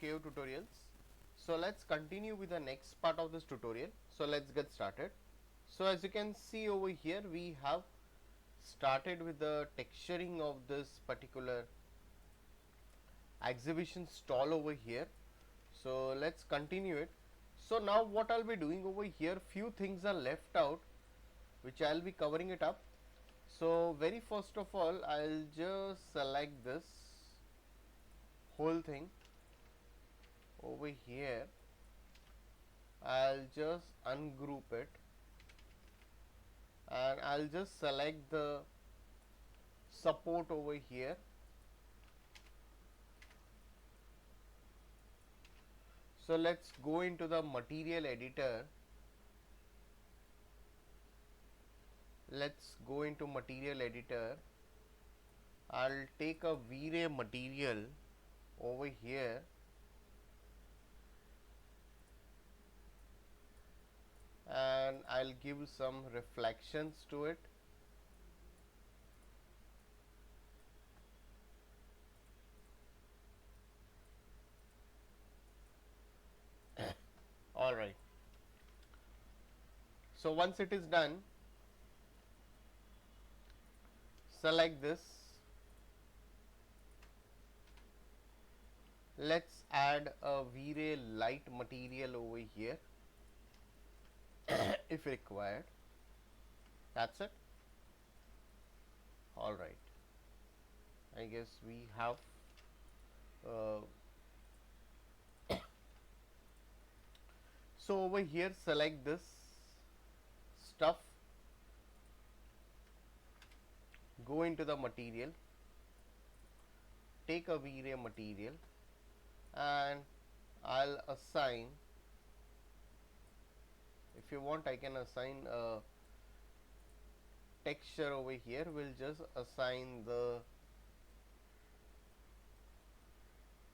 KO tutorials. So let's continue with the next part of this tutorial. So let's get started. So as you can see over here, we have started with the texturing of this particular exhibition stall over here. So let's continue it. So now what I'll be doing over here, few things are left out which I'll be covering it up. So very first of all, I'll just select this whole thing over here. I'll just ungroup it and I'll just select the support over here. So let's go into the material editor. Let's go into material editor. I'll take a V-Ray material over here and I'll give some reflections to it. Alright. So once it is done, select this. Let's add a V-Ray light material over here if required. That's it. Alright. I guess we have so over here select this stuff, go into the material, take a V-Ray material and I'll assign, if you want I can assign a texture over here. We'll just assign the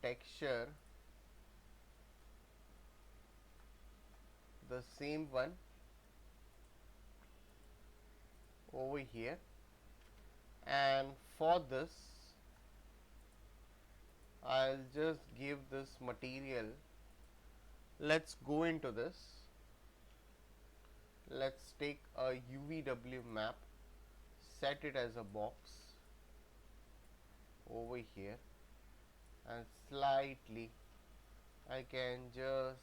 texture the same one over here, and for this I'll just give this material, let's go into this, let's take a UVW map, set it as a box over here and slightly I can just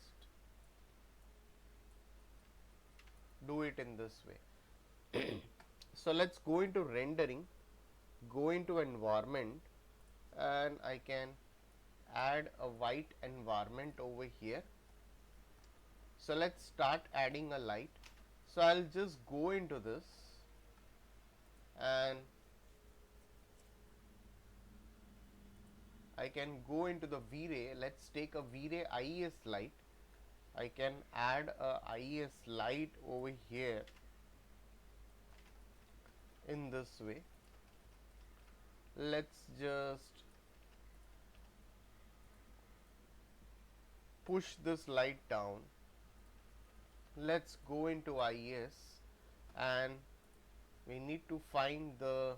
do it in this way. So let's go into rendering, go into environment and I can add a white environment over here. So let's start adding a light. So I'll just go into this and I can go into the V-Ray. Let's take a V-Ray IES light. I can add a IES light over here in this way. Let's just push this light down. Let's go into IES and we need to find the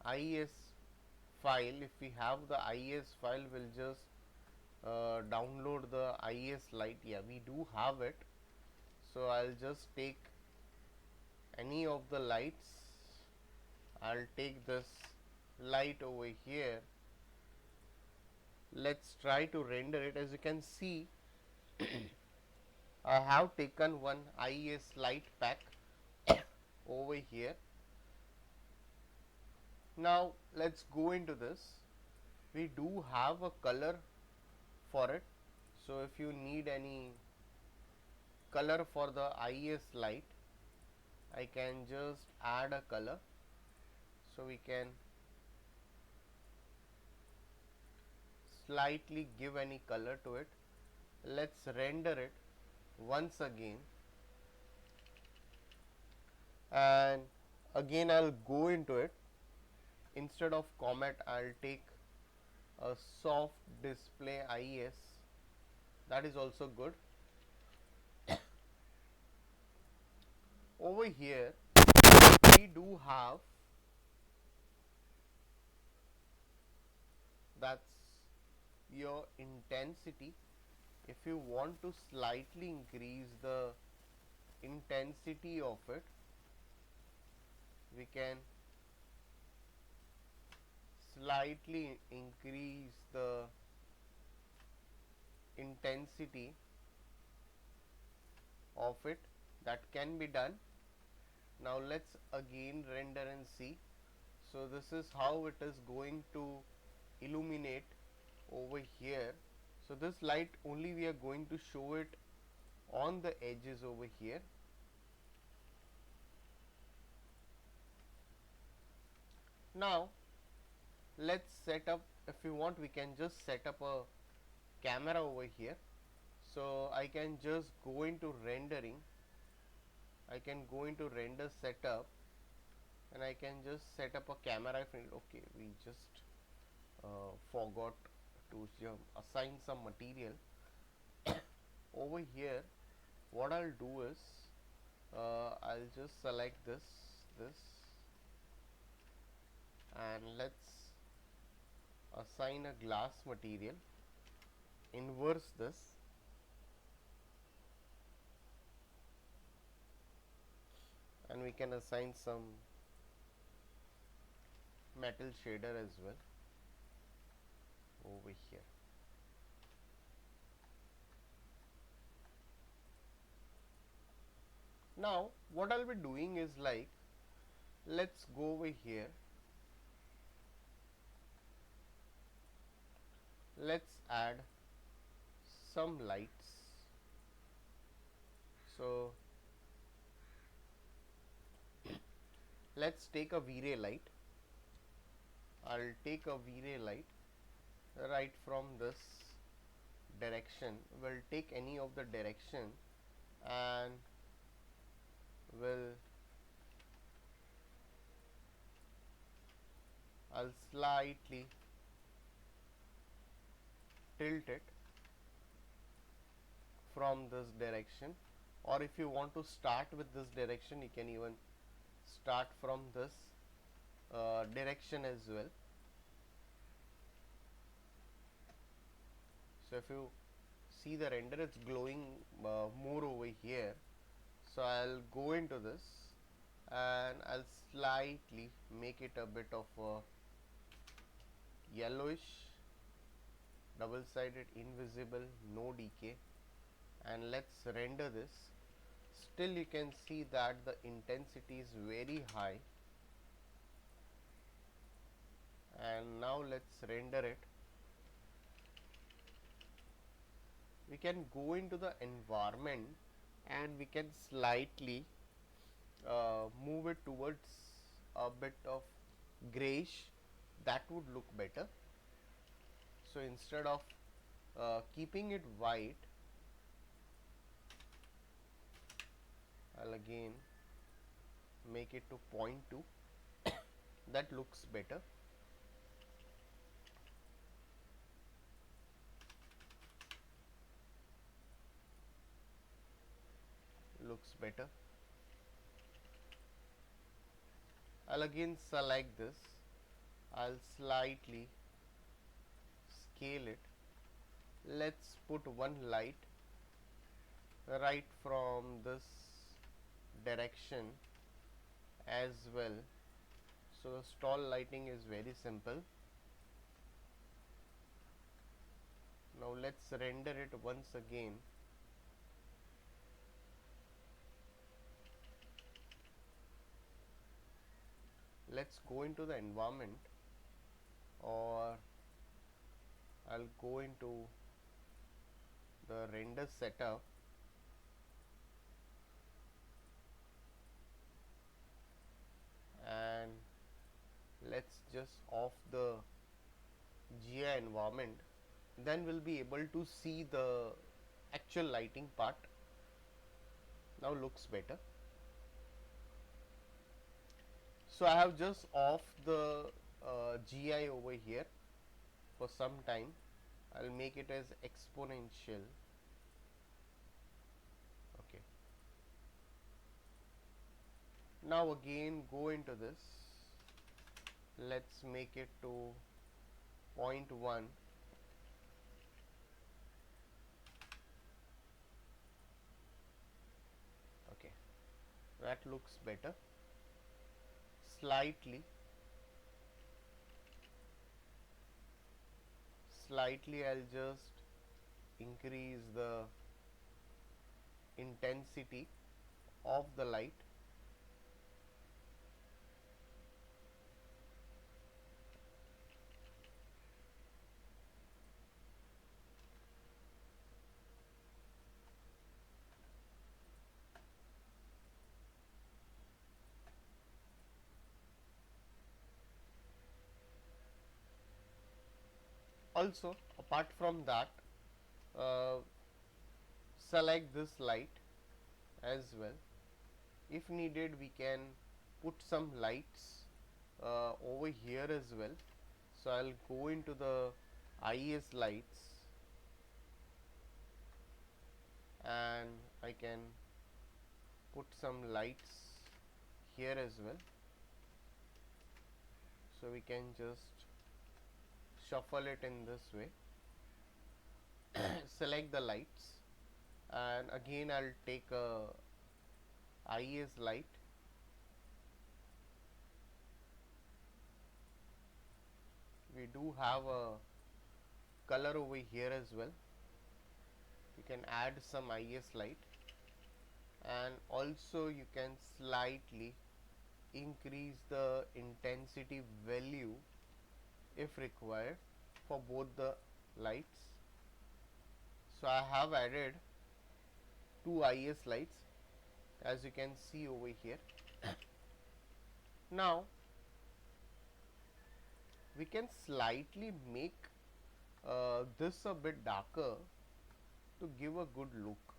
IES file. If we have the IES file, we'll just download the IES light. Yeah, we do have it. So I'll just take any of the lights. I'll take this light over here. Let's try to render it. As you can see, I have taken one IES light pack over here. Now let's go into this. We do have a color for it. So if you need any color for the IES light, I can just add a color. So we can slightly give any color to it. Let's render it once again and again I'll go into it. Instead of comet, I'll take a soft display IES. That is also good. Over here we do have, that's your intensity. If you want to slightly increase the intensity of it, we can slightly increase the intensity of it. That can be done. Now let's again render and see. So this is how it is going to illuminate over here. So this light only we are going to show it on the edges over here. Now let's set up, if you want we can just set up a camera over here. So I can just go into rendering, I can go into render setup, and I can just set up a camera. Okay, we just forgot to assign some material over here. What I'll do is I'll just select this, and let's assign a glass material, inverse this, and we can assign some metal shader as well over here. Now what I'll be doing is, like, let's go over here, let's add some lights. So let's take a V-ray light. I'll take a V-ray light right from this direction. We'll take any of the direction and I'll slightly tilt it from this direction, or if you want to start with this direction, you can even start from this direction as well. So if you see the render, it's glowing more over here. So I'll go into this and I'll slightly make it a bit of a yellowish, double-sided, invisible, no decay, and let's render this. Still you can see that the intensity is very high, and now let's render it. We can go into the environment and we can slightly move it towards a bit of grayish. That would look better. So instead of keeping it white, I'll again make it to 0.2. That looks better. Looks better. I'll again select this. I'll slightly scale it. Let's put one light right from this direction as well. So the stall lighting is very simple. Now let's render it once again. Let's go into the environment, or I'll go into the render setup, and let's just off the GI environment. Then we'll be able to see the actual lighting part. Now looks better. So I have just off the GI over here for some time. I'll make it as exponential. Okay. Now again go into this. Let's make it to 0.1. That looks better. Slightly I'll just increase the intensity of the light. Also, apart from that, uh, select this light as well. If needed, we can put some lights over here as well. So I'll go into the IS lights and I can put some lights here as well. So we can just shuffle it in this way. Select the lights and again I'll take a IS light. We do have a color over here as well. You can add some IS light and also you can slightly increase the intensity value if required for both the lights. So I have added two IS lights as you can see over here. Now we can slightly make this a bit darker to give a good look.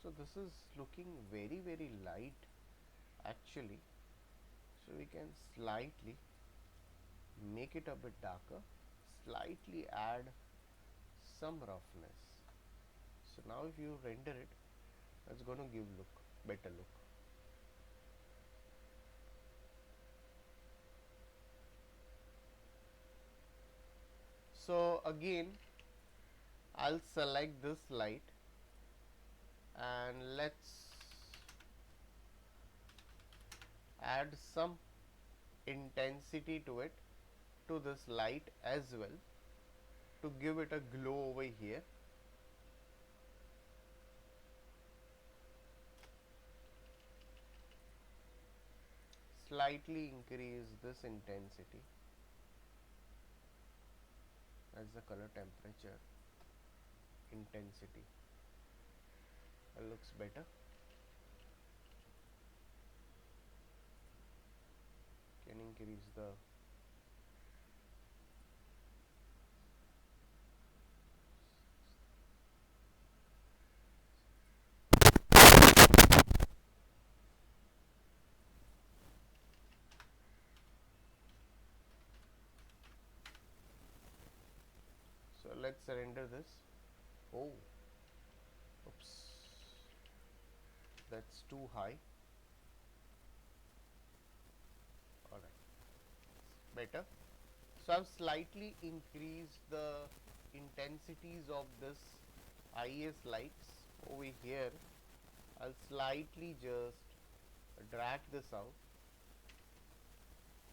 So this is looking very light actually. So we can slightly make it a bit darker, slightly add some roughness. So now if you render it, it's going to give better look. So again I'll select this light and let's add some intensity to it, to this light as well, to give it a glow over here. Slightly increase this intensity as the color temperature intensity. It looks better. Can increase the so let's render this. Oh, oops, that's too high. Alright, better. So I've slightly increased the intensities of this IS lights over here. I'll slightly just drag this out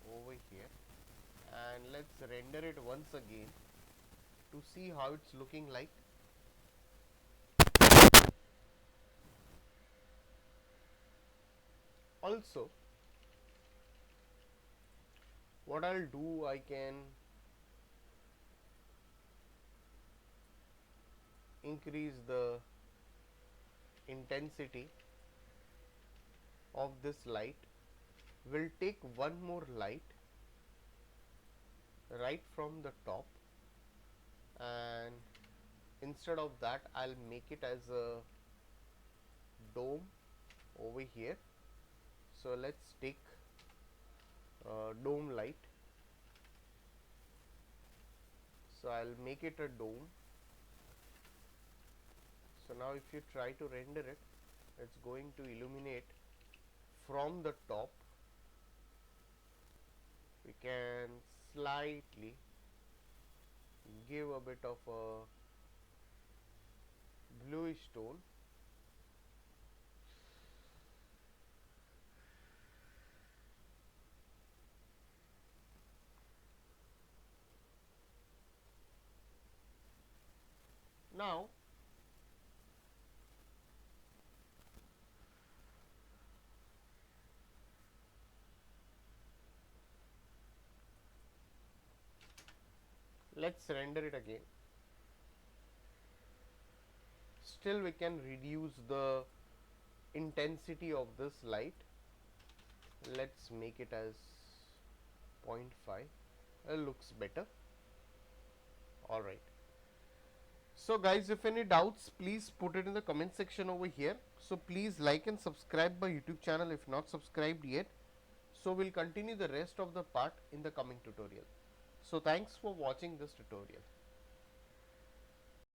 over here and let's render it once again to see how it's looking like. Also, what I'll do, I can increase the intensity of this light. We'll take one more light right from the top and instead of that I'll make it as a dome over here. So let's take dome light. So I'll make it a dome. So now if you try to render it, it's going to illuminate from the top. We can slightly give a bit of a bluish tone. Now let's render it again. Still we can reduce the intensity of this light. Let's make it as 0.5. Looks better. Alright. So guys, if any doubts, please put it in the comment section over here. So please like and subscribe my YouTube channel if not subscribed yet. So we'll continue the rest of the part in the coming tutorial. So thanks for watching this tutorial.